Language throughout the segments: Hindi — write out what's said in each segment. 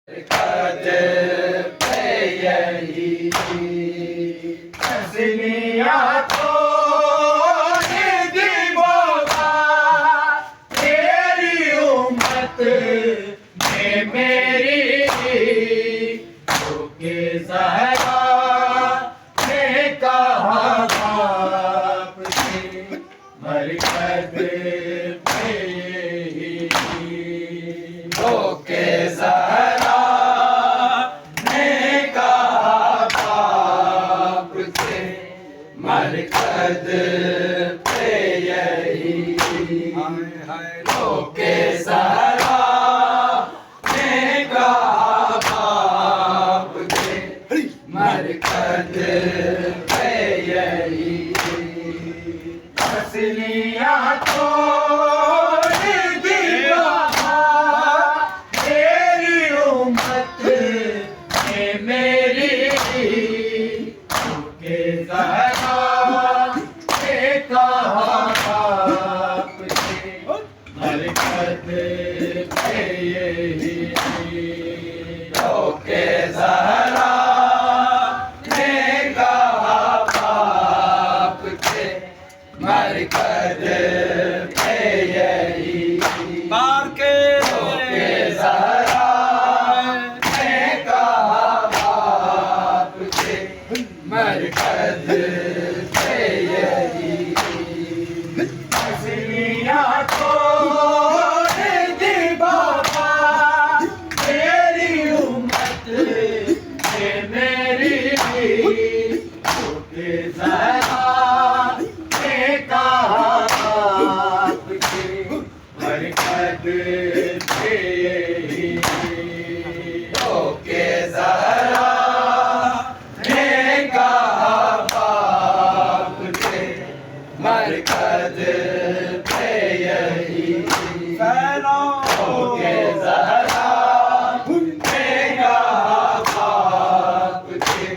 कद पे यही हंसनिया तो दीवाना तेरी उम्मत में मेरी के ज़हरा ने कहा बाप से मरकत पे यही के ज़हरा ने कहा बाप से मरकत पे यही के ज़हरा ने कहा बाप से मरकत पे यही हंसनिया तो दीवाना तेरी उम्मत में मेरी के ज़हरा ने कहा बाप से मरकत पे यही के ज़हरा ने कहा बाप से मरकत पे यही के ज़हरा ने कहा बाप से मरकत पे यही हंसनिया तो दीवाना तेरी उम्मत में मेरी के ज़हरा ने कहा बाप से मरकत पे यही के ज़हरा ने कहा बाप से मरकत पे यही के ज़हरा ने कहा बाप से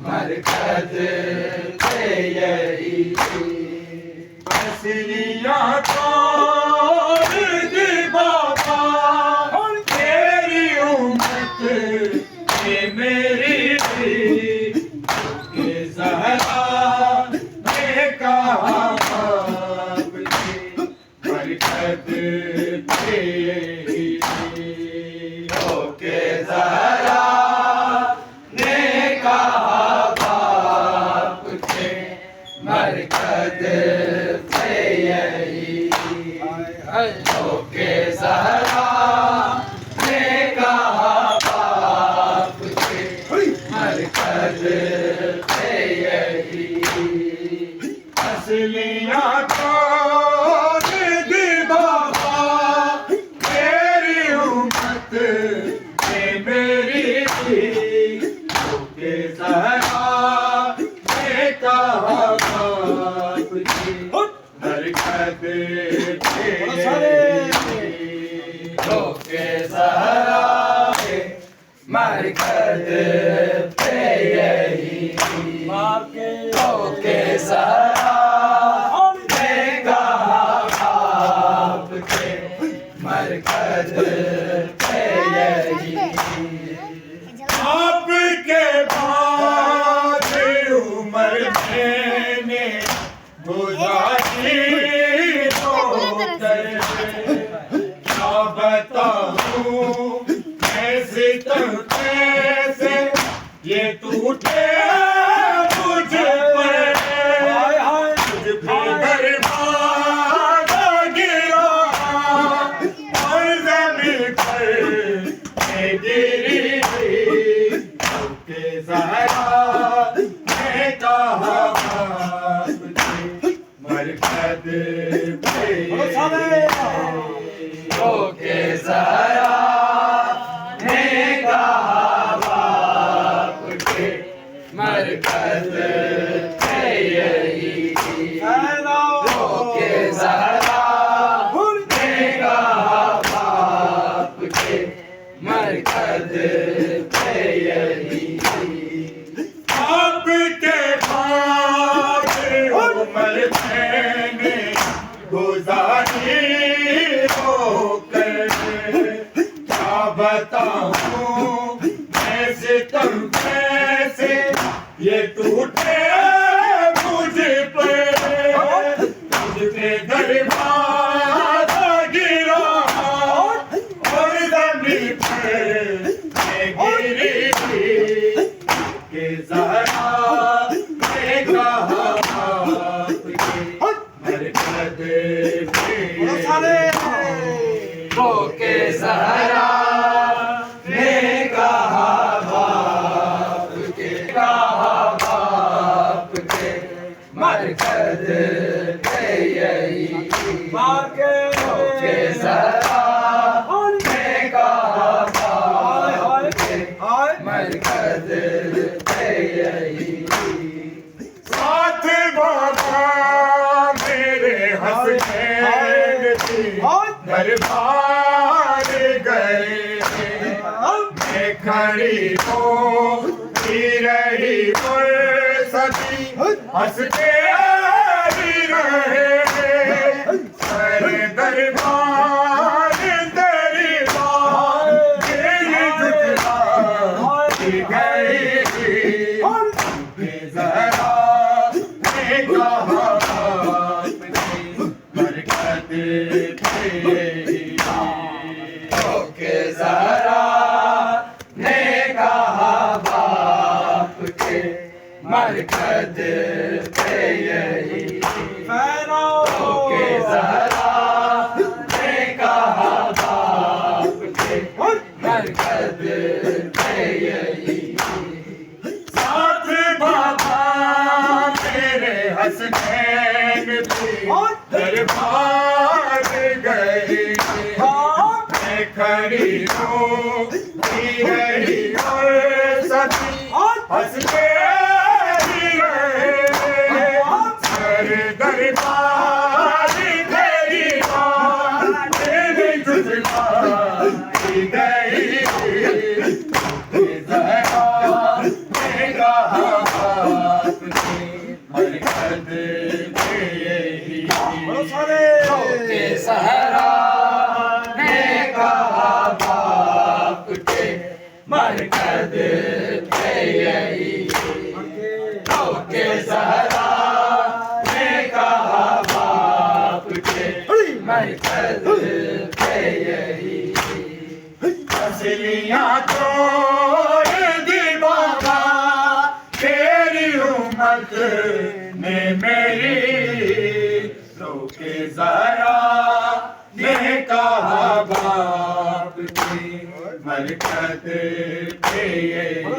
मरकत पे यही हंसनिया तो दीवाना तेरी उम्मत में मेरी के ज़हरा ने कहा बाप से मरकत पे यही के ज़हरा ने कहा बाप से मरकत पे यही के ज़हरा ने कहा बाप से मरकत पे यही हंसनिया तो दीवाना तेरी उम्मत में मेरी के ज़हरा ने कहा बाप से मरकत पे यही के ज़हरा मरकत पे यही के ज़हरा ने कहा बाप से मरकत पे यही आपके बाद उम्र मैंने गुजारी क्या बताऊं कैसे कैसे ये टूटे मुझ पर तुझ पे बर्बाद गिरा और ज़मीन पर मैं गिरी के ज़हरा ने कहा बाप से मरकत पे के ज़हरा ने कहा बाप से मरकत पे यही के ज़हरा ने कहा बाप से मरकत पे यही आपके बाद उम्र मैंने गुजारी हो कर क्या बताऊं सितम कैसे ये टूटे मुझ पे, तुझ पे दरवाज़ा गिरा और ज़मीन पे गिरी कि ज़रा मैं कहा आपके मरकज़ पे वो के ज़रा मरकज़ पे यही के ज़रा मैं कहा आपके मरकज़ पे यही साथ बाबा मेरे हसनैन थी दरबार गए मैं खड़ी होती रही सभी हंसते रहे सर दरबार दरबार तेरी जुटला गई ज़रा मैं कहा मरकज़ पे ओके ज़रा मैं कहा बाप के मरकज़ पे यही ओके ज़रा मैं कहा बाप के मरकज़ पे यही साथ बाबा मेरे हसनैन भी दरबार गए मैं खड़ी होती रही और सभी हंसते दरबार तेरी बात तेरी जुटला गई ज़रा मैं कहा आपके मरकज़ पे यही ओके ज़रा मैं कहा बाप के मरकज़ पे यही ओके ज़रा मरकज़ पे यही असलियाँ तोड़ दी बाबा तेरी उम्मत ने मेरी रोके ज़रा मैं कहा बाप की मरकज़ पे यही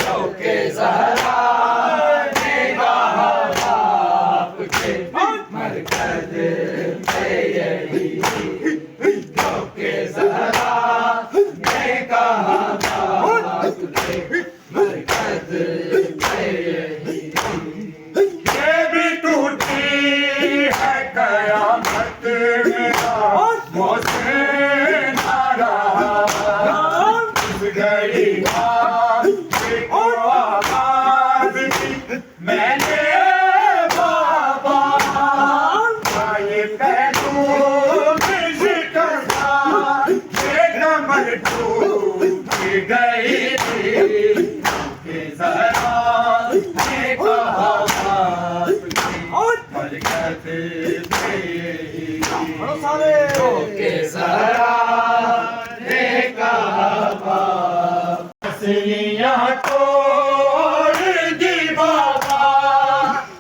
रोके ज़रा मैं कहा बाप के मरकज़ पे यही ओके ज़रा मैं कहा बाप के मरकज़ पे यही ये भी टूटी है क़यामत मेरा मौसे ना रहा उस घड़ी को आवाज़ दी मैंने गई ज़रा मैं कहा मरकज़ पे यही ओके ज़रा मैं कहा असलियाँ तोड़ दी बाबा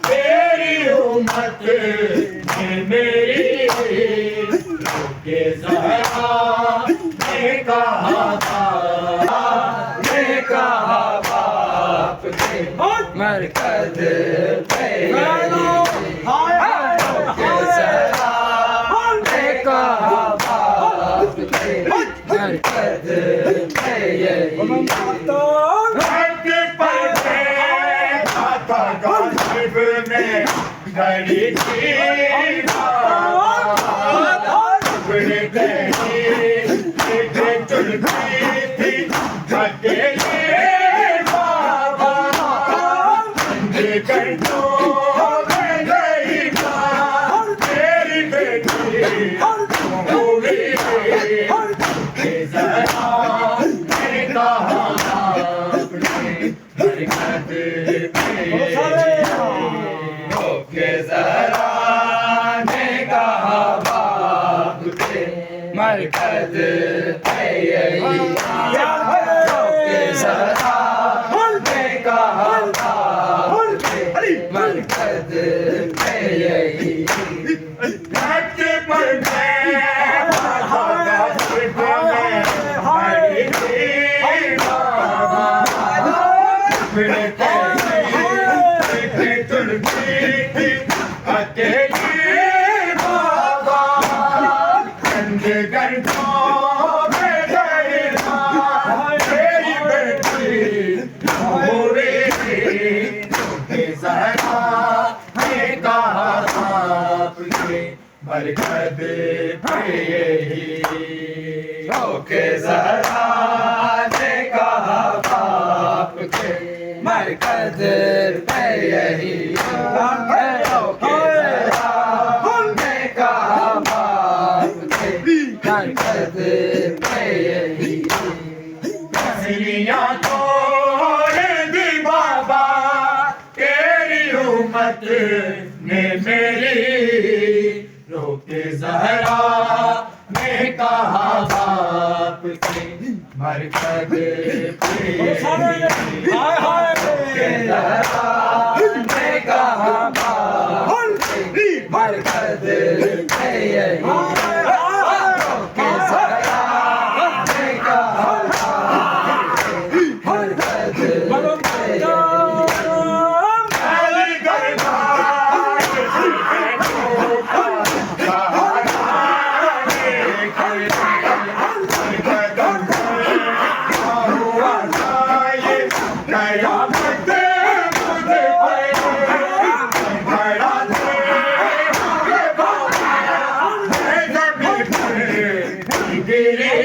तेरी उम्मत ने मेरी ओके ज़रा मैं कहा मरकज़ पे ओके ज़रा मैं कहा बाप के मरकज़ पे यही हक पर खाता गालिब में घड़ी थी चुनती थी अकेले कर दो मैं गई तेरी बेटी हो गई ज़रा मैं कहा यही रोके जरा मैं कहा मरकज पे यही घट पर मरकद पे यही रोके जरा ने कहा बाप के मरकज पे यही रोके जरा ने कहा बाप के मरकज पे यही असलियां तोड़ दी बाबा तेरी उम्मत ने मेरी रोके ज़हरा ने कहा बाप के मरकज पे रोके ज़हरा ने कहा बाप के मरकज पे यही रोके ज़हरा ने कहा बाप के मरकज पे Gire